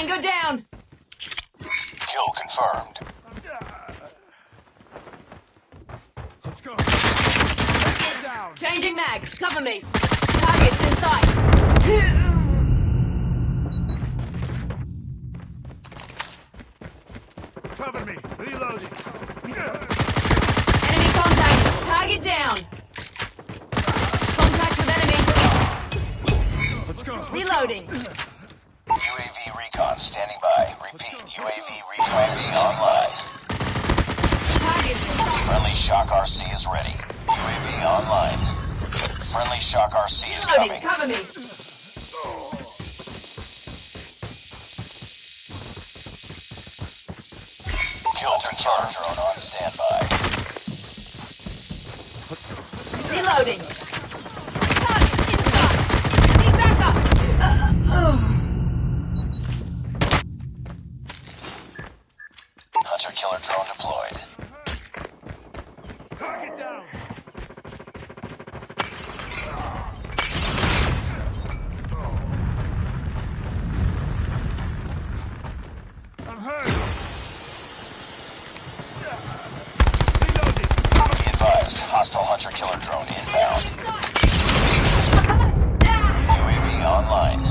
Tango down! Kill confirmed. Let's go. Tango down. Changing mag! Cover me! Target's in sight! Cover me. Reloading. Enemy contact! Target down! Contact with enemy! Let's go. Reloading! UAV recon standing by. Repeat, UAV recon is online. Target's in sight! Friendly Shock RC is ready. UAV online. Friendly Shock RC is Reloading! coming. Cover me! Kill confirmed. Drone on standby. Reloading! Target's in sight! Need backup! Hunter killer drone deployed. Target down. I'm hurt. Reloading. Be advised, hostile hunter killer drone inbound. UAV online.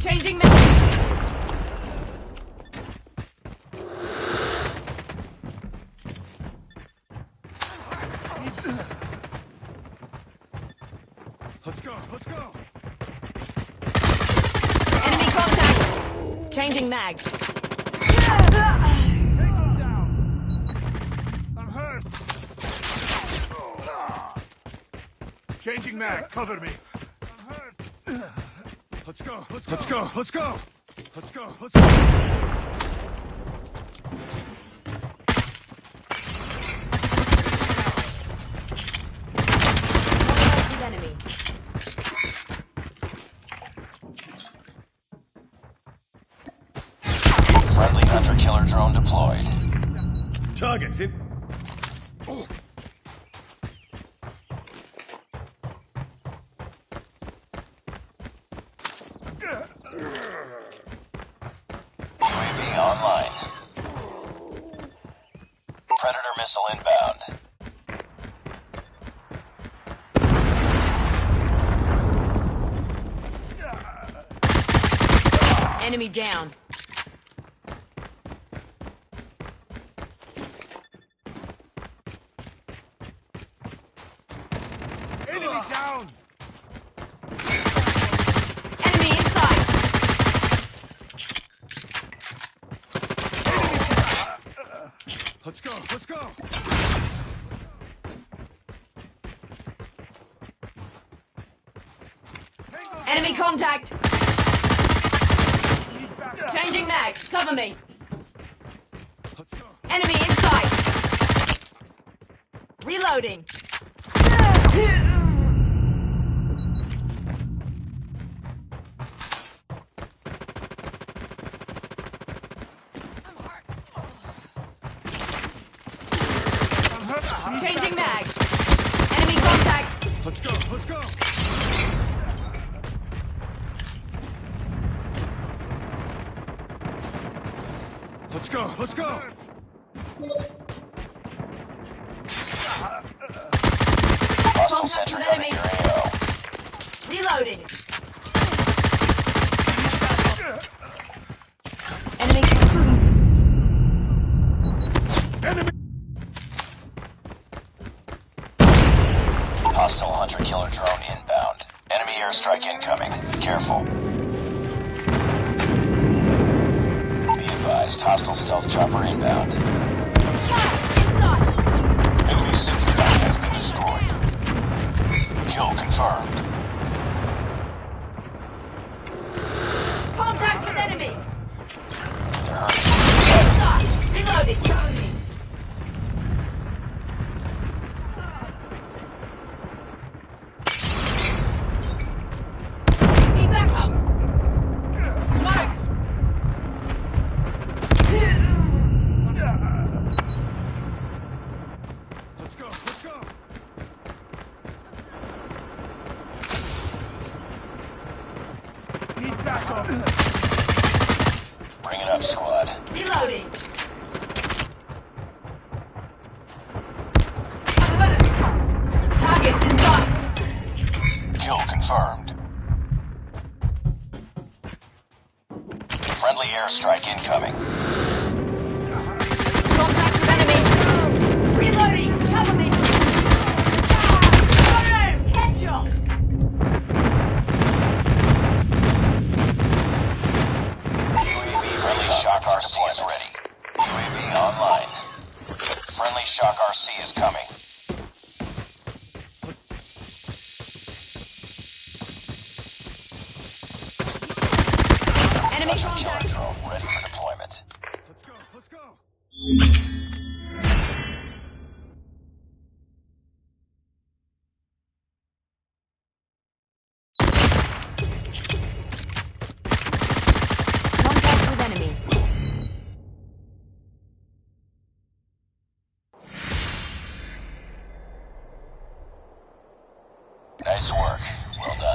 Changing mag! Let's go. Let's go. Enemy contact! Changing mag! Tango down. I'm hurt. Changing mag. Cover me. I'm hurt. Let's go. Let's go. Let's go. Let's go. Let's go. Contact with enemy. Friendly hunter killer drone deployed. Targets in. UAV online. Predator missile inbound. Enemy down. Enemy down. Enemy inside. Let's go. Let's go. Enemy contact. Changing mag. Cover me. Let's go. Enemy inside. Reloading. I'm hurt. Changing mag. Enemy contact. Let's go. Let's go. Let's go. Let's go. Hostile Contact sentry with on enemy. your AO. Reloading. Enemy. Enemy. Hostile hunter killer drone inbound. Enemy airstrike incoming. Be careful. Be advised, hostile stealth chopper inbound. Enemy sentry gun has been destroyed. Kill confirmed. Contact with enemy. They're hurting. Reloading. Cover me. Need backup. Smoke. Let's go. Let's go. need backup. Bring it up, squad. Reloading. Targets in sight. Kill confirmed. Friendly airstrike incoming. Contact with enemy. Reloading. Cover me. Headshot. UAV friendly shock RC is ready. UAV online. Friendly shock RC is coming. Enemy Killer contact. drone ready for deployment. Let's go, let's go. Contact with enemy. Nice work. Well done.